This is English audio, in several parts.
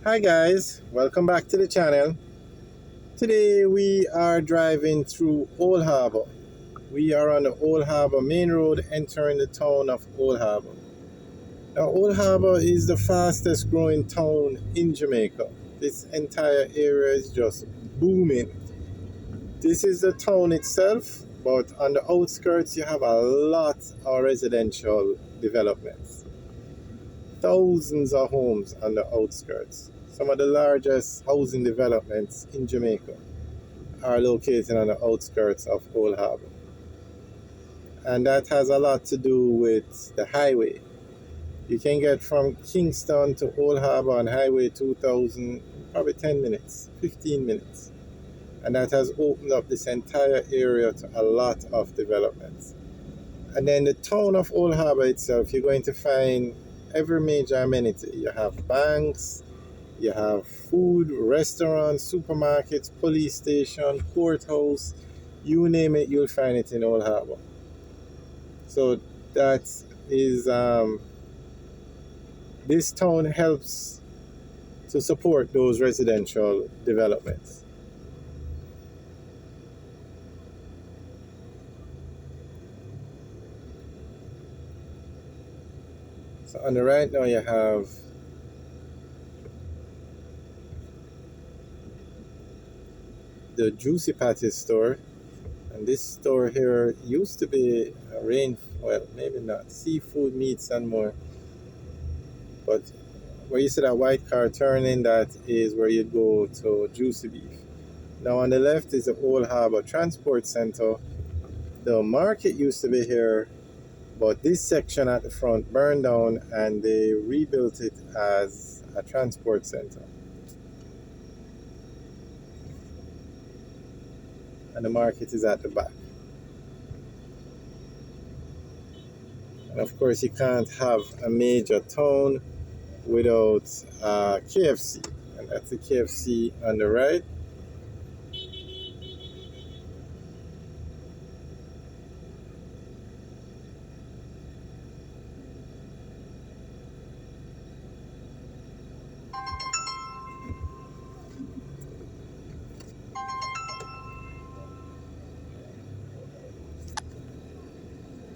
Hi guys, welcome back to the channel. Today we are driving through Old Harbour. We are on the Old Harbour main road entering the town of Old Harbour. Now Old Harbour is the fastest growing town in Jamaica. This entire area is just booming. This is the town itself, but on the outskirts you have a lot of residential developments. Thousands of homes on the outskirts. Some of the largest housing developments in Jamaica are located on the outskirts of Old Harbour. And that has a lot to do with the highway. You can get from Kingston to Old Harbour on Highway 2000 probably 10 minutes, 15 minutes. And that has opened up this entire area to a lot of developments. And then the town of Old Harbour itself, you're going to find every major amenity. You have banks, you have food, restaurants, supermarkets, police station, courthouse, you name it, you'll find it in Old Harbour. So that is, this town helps to support those residential developments. So on the right now you have the Juicy Patty store. And this store here used to be a well, maybe not, seafood, meats and more. But where you see that white car turning, that is where you'd go to Juicy Beef. Now on the left is the Old Harbour Transport Center. The market used to be here, but this section at the front burned down and they rebuilt it as a transport center. And the market is at the back. And of course, you can't have a major town without KFC. And that's the KFC on the right.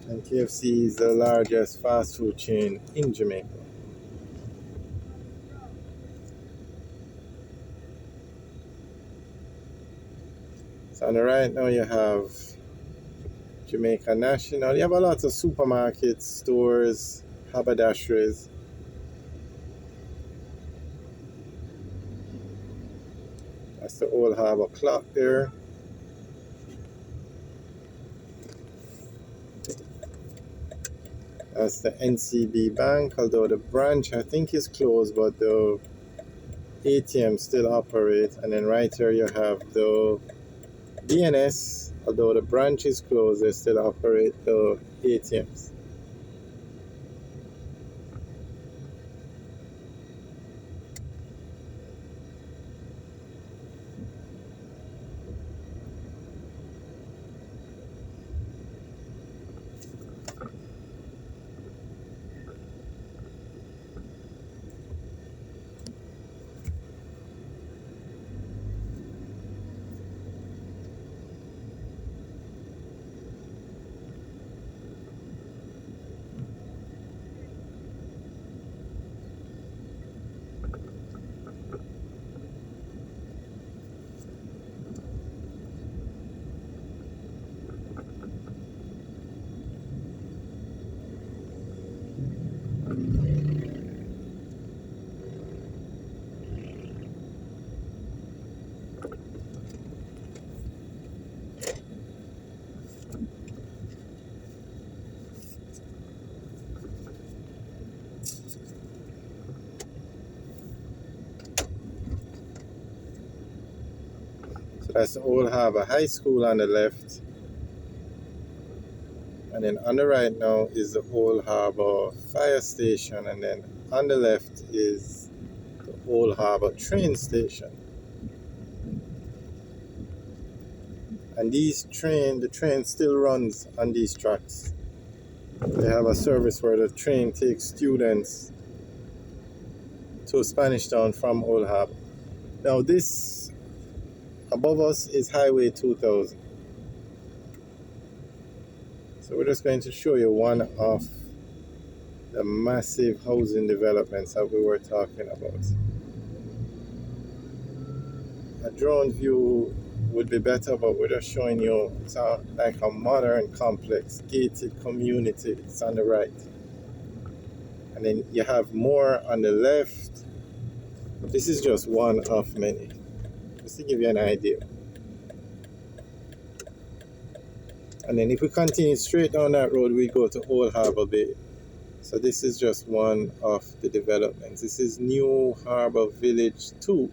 And KFC is the largest fast food chain in Jamaica. So on the right now you have Jamaica National. You have a lot of supermarkets, stores, haberdasheries. That's the Old Harbour clock there. That's the NCB Bank, although the branch I think is closed, but the ATM still operates. And then right here you have the DNS, although the branch is closed, they still operate the ATMs. So that's the Old Harbour High School on the left. And then on the right now is the Old Harbour Fire Station. And then on the left is the Old Harbour Train Station. And the train still runs on these tracks. They have a service where the train takes students to Spanish Town from Old Harbour. Now this above us is Highway 2000. So we're just going to show you one of the massive housing developments that we were talking about. A drone view would be better, but we're just showing you it's like a modern complex gated community. It's on the right, and then you have more on the left. This is just one of many, just to give you an idea. And then if we continue straight down that road, we go to Old Harbour Bay. So this is just one of the developments. This is New Harbour Village 2.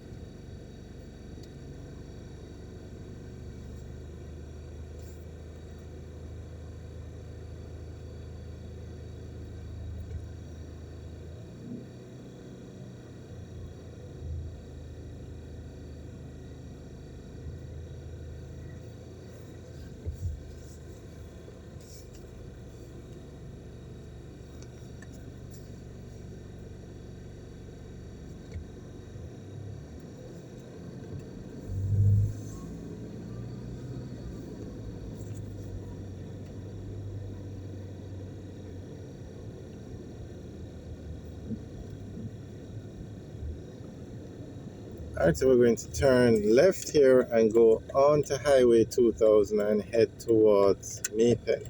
Alright, so we're going to turn left here and go on to Highway 2000 and head towards Maypen.